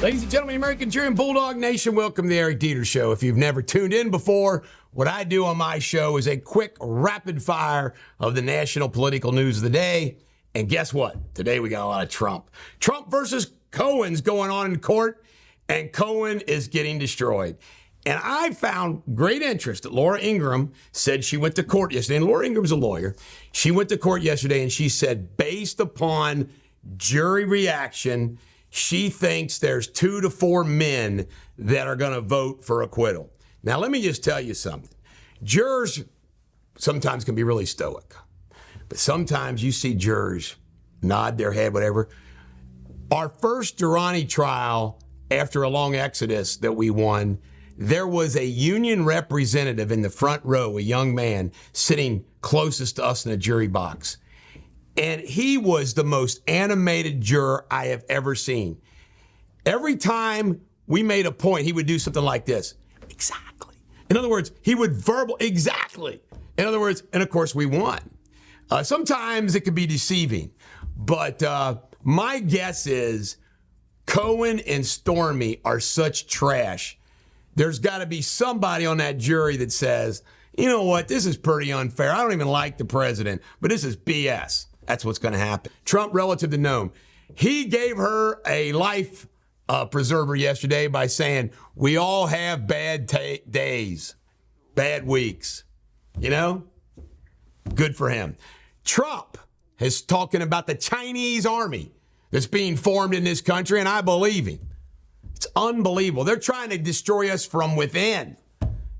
Ladies and gentlemen, American cheer and Bulldog Nation, welcome to the Eric Deters Show. If you've never tuned in before, what I do on my show is a quick rapid fire of the national political news of the day. And guess what? Today we got a lot of Trump. Trump versus Cohen's going on in court, and Cohen is getting destroyed. And I found great interest that Laura Ingraham said she went to court yesterday. And Laura Ingram's a lawyer. She went to court yesterday and she said, based upon jury reaction, she thinks there's 2 to 4 men that are going to vote for acquittal. Now, let me just tell you something. Jurors sometimes can be really stoic, but sometimes you see jurors nod their head, whatever. Our first Durrani trial, after a long exodus that we won, there was a union representative in the front row, a young man sitting closest to us in the jury box. And he was the most animated juror I have ever seen. Every time we made a point, he would do something like this. Exactly. In other words, he would exactly. In other words, and of course we won. Sometimes it could be deceiving, but my guess is Cohen and Stormy are such trash. There's got to be somebody on that jury that says, you know what, this is pretty unfair. I don't even like the president, but this is BS. That's what's going to happen. Trump, relative to Noam, he gave her a life preserver yesterday by saying, we all have bad days, bad weeks. You know, good for him. Trump is talking about the Chinese army that's being formed in this country, and I believe him. It's unbelievable. They're trying to destroy us from within.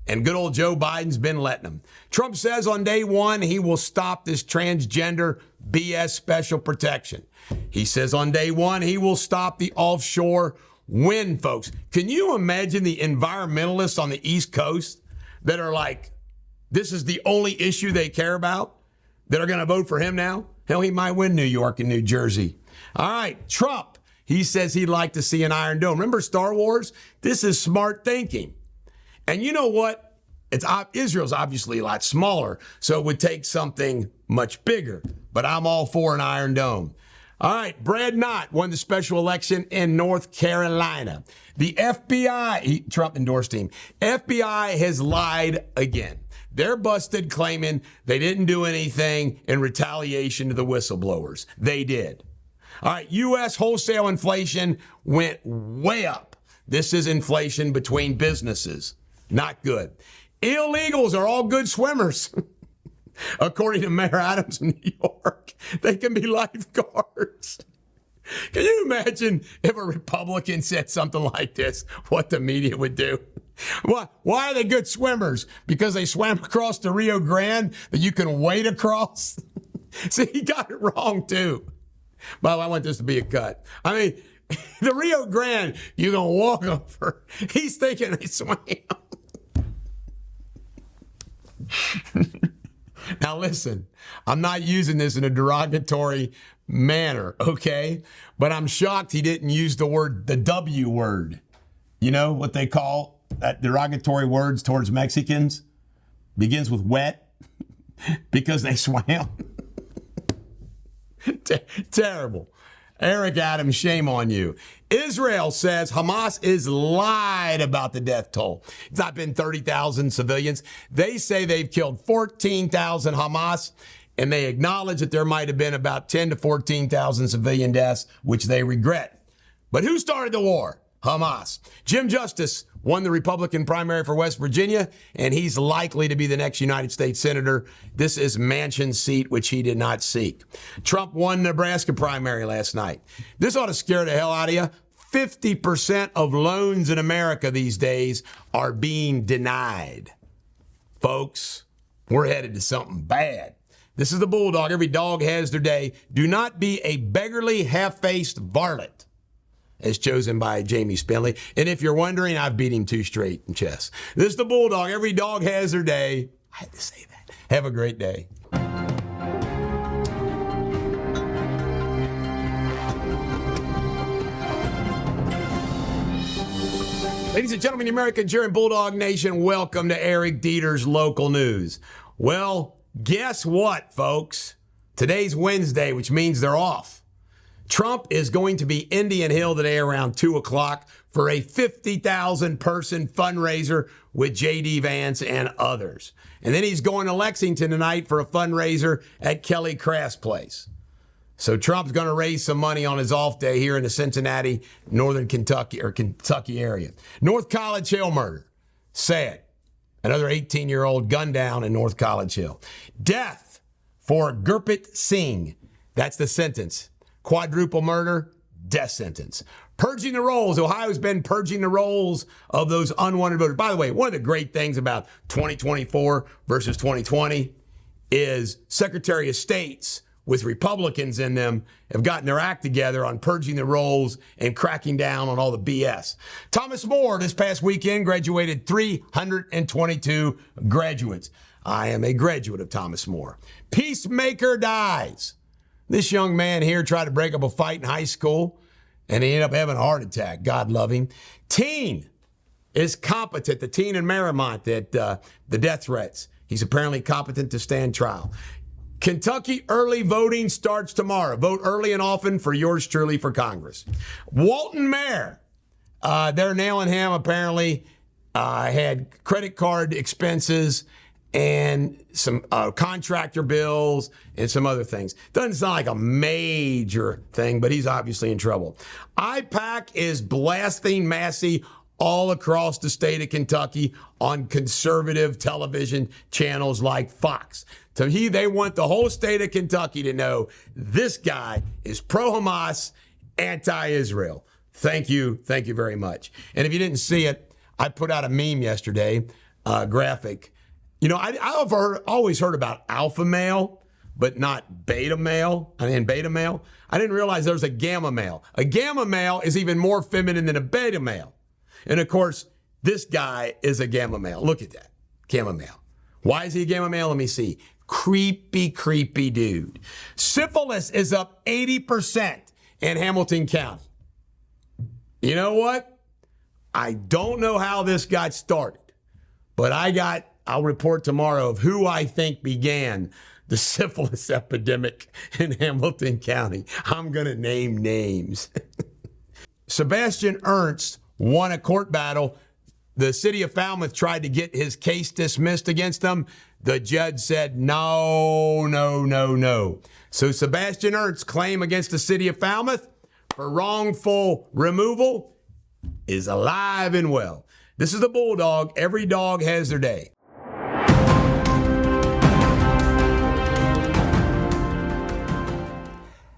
And good old Joe Biden's been letting them. Trump says on day one he will stop this transgender BS special protection. He says on day one he will stop the offshore wind, folks. Can you imagine the environmentalists on the East Coast that are like, this is the only issue they care about, that are going to vote for him now? Hell, he might win New York and New Jersey. All right, Trump, he says he'd like to see an Iron Dome. Remember Star Wars? This is smart thinking. And you know what? Israel's obviously a lot smaller, so it would take something much bigger. But I'm all for an Iron Dome. All right, Brad Knott won the special election in North Carolina. The FBI, Trump endorsed him. FBI has lied again. They're busted claiming they didn't do anything in retaliation to the whistleblowers. They did. All right, U.S. wholesale inflation went way up. This is inflation between businesses. Not good. Illegals are all good swimmers. According to Mayor Adams of New York, they can be lifeguards. Can you imagine if a Republican said something like this, what the media would do? Why are they good swimmers? Because they swam across the Rio Grande that you can wade across? See, he got it wrong, too. By the way, I want this to be a cut. I mean, the Rio Grande, you're going to walk over. He's thinking they swam. Now listen, I'm not using this in a derogatory manner, okay? But I'm shocked he didn't use the W word. You know what they call that derogatory words towards Mexicans? Begins with wet because they swam. Terrible. Eric Adams, shame on you. Israel says Hamas is lied about the death toll. It's not been 30,000 civilians. They say they've killed 14,000 Hamas, and they acknowledge that there might have been about 10 to 14,000 civilian deaths, which they regret. But who started the war? Hamas. Jim Justice won the Republican primary for West Virginia, and he's likely to be the next United States Senator. This is Manchin's seat, which he did not seek. Trump won Nebraska primary last night. This ought to scare the hell out of you. 50% of loans in America these days are being denied. Folks, we're headed to something bad. This is the Bulldog. Every dog has their day. Do not be a beggarly, half-faced varlet, as chosen by Jamie Spindley. And if you're wondering, I've beat him 2 straight in chess. This is the Bulldog. Every dog has their day. I had to say that. Have a great day. Ladies and gentlemen, the American cheer and Bulldog Nation, welcome to Eric Deters Local News. Well, guess what, folks? Today's Wednesday, which means they're off. Trump is going to be Indian Hill today around 2 o'clock for a 50,000-person fundraiser with J.D. Vance and others. And then he's going to Lexington tonight for a fundraiser at Kelly Craft's place. So Trump's going to raise some money on his off day here in the Cincinnati, northern Kentucky area. North College Hill murder. Sad. Another 18-year-old gunned down in North College Hill. Death for Gurpit Singh. That's the sentence. Quadruple murder, death sentence. Purging the rolls. Ohio's been purging the rolls of those unwanted voters. By the way, one of the great things about 2024 versus 2020 is Secretary of States with Republicans in them have gotten their act together on purging the rolls and cracking down on all the BS. Thomas More this past weekend graduated 322 graduates. I am a graduate of Thomas More. Peacemaker dies. This young man here tried to break up a fight in high school, and he ended up having a heart attack. God love him. Teen is competent. The teen in Marymount that the death threats. He's apparently competent to stand trial. Kentucky early voting starts tomorrow. Vote early and often for yours truly for Congress. Walton Mayer, they're nailing him apparently. Had credit card expenses and some contractor bills and some other things. Doesn't sound like a major thing, but he's obviously in trouble. IPAC is blasting Massey all across the state of Kentucky on conservative television channels like Fox. So they want the whole state of Kentucky to know this guy is pro-Hamas, anti-Israel. Thank you very much. And if you didn't see it, I put out a meme yesterday, graphic. You know, I've always heard about alpha male, but not beta male. I didn't realize there was a gamma male. A gamma male is even more feminine than a beta male. And of course, this guy is a gamma male. Look at that, gamma male. Why is he a gamma male? Let me see. Creepy dude. Syphilis is up 80% in Hamilton County. You know what? I don't know how this got started, but I'll report tomorrow of who I think began the syphilis epidemic in Hamilton County. I'm going to name names. Sebastian Ernst won a court battle. The city of Falmouth tried to get his case dismissed against him. The judge said, no. So Sebastian Ernst's claim against the city of Falmouth for wrongful removal is alive and well. This is the Bulldog. Every dog has their day.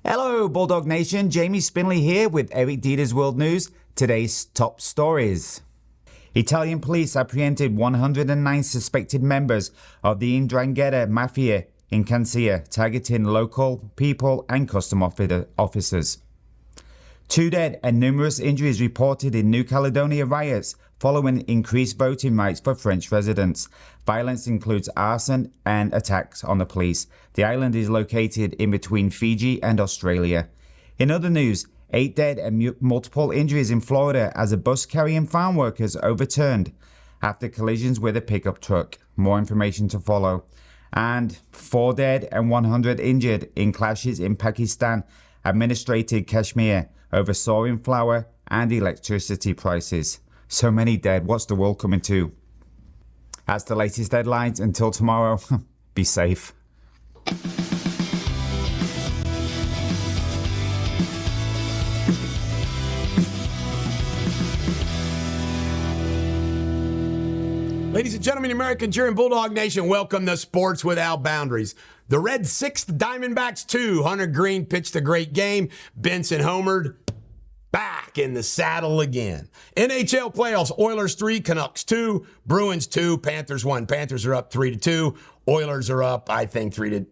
Hello, Bulldog Nation. Jamie Spindley here with Eric Deters World News. Today's top stories. Italian police apprehended 109 suspected members of the 'Ndrangheta mafia in Cancia, targeting local people and custom officers. 2 dead and numerous injuries reported in New Caledonia riots following increased voting rights for French residents. Violence includes arson and attacks on the police. The island is located in between Fiji and Australia. In other news, 8 dead and multiple injuries in Florida as a bus carrying farm workers overturned after collisions with a pickup truck. More information to follow. And 4 dead and 100 injured in clashes in Pakistan administrated Kashmir over soaring flour and electricity prices. So many dead. What's the world coming to? That's the latest headlines. Until tomorrow, be safe. Ladies and gentlemen, American cheering Bulldog Nation, welcome to Sports Without Boundaries. The Red 6th, Diamondbacks 2. Hunter Green pitched a great game. Benson homered. Back in the saddle again. NHL playoffs, Oilers 3, Canucks 2, Bruins 2, Panthers 1. Panthers are up 3-2. Oilers are up, I think, 3-1.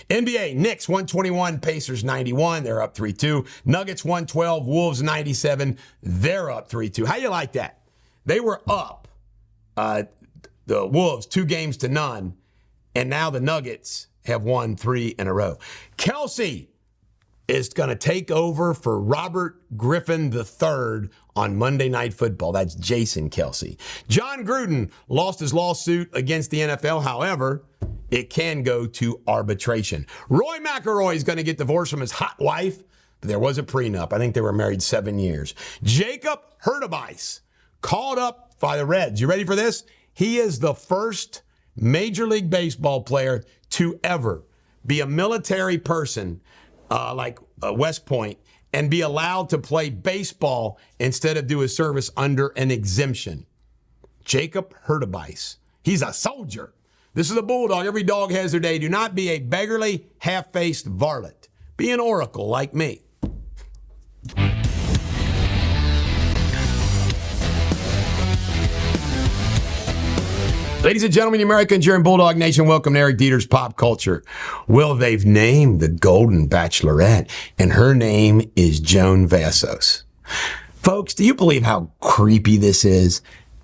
NBA, Knicks 121, Pacers 91. They're up 3-2. Nuggets 112, Wolves 97. They're up 3-2. How you like that? They were up, the Wolves 2-0, and now the Nuggets have won 3 in a row. Kelsey is going to take over for Robert Griffin III on Monday Night Football. That's Jason Kelsey. John Gruden lost his lawsuit against the NFL. However, it can go to arbitration. Roy McIlroy is going to get divorced from his hot wife. but there was a prenup. I think they were married 7 years. Jacob Hurtubise called up by the Reds. You ready for this? He is the first Major League Baseball player to ever be a military person like West Point and be allowed to play baseball instead of do his service under an exemption. Jacob Hurtubise. He's a soldier. This is a Bulldog. Every dog has their day. Do not be a beggarly, half-faced varlet. Be an oracle like me. Ladies and gentlemen, the Americans, you're in Bulldog Nation. Welcome to Eric Deters Pop Culture. Well, they've named the Golden Bachelorette, and her name is Joan Vassos. Folks, do you believe how creepy this is?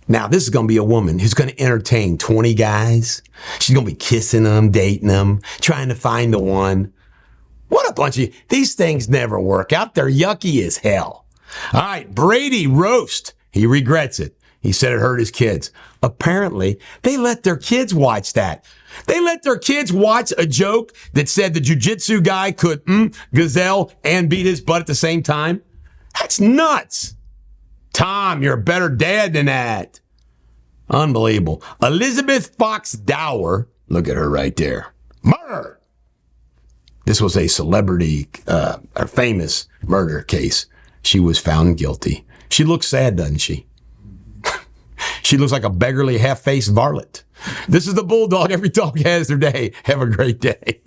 Now, this is going to be a woman who's going to entertain 20 guys. She's going to be kissing them, dating them, trying to find the one. What a bunch of... These things never work out. They're yucky as hell. All right, Brady roast. He regrets it. He said it hurt his kids. Apparently, they let their kids watch that. They let their kids watch a joke that said the jiu-jitsu guy could gazelle and beat his butt at the same time. That's nuts. Tom, you're a better dad than that. Unbelievable. Elizabeth Fox Dower, look at her right there. Murder. This was a celebrity, a famous murder case. She was found guilty. She looks sad, doesn't she? She looks like a beggarly, half-faced varlet. This is the Bulldog. Every dog has their day. Have a great day.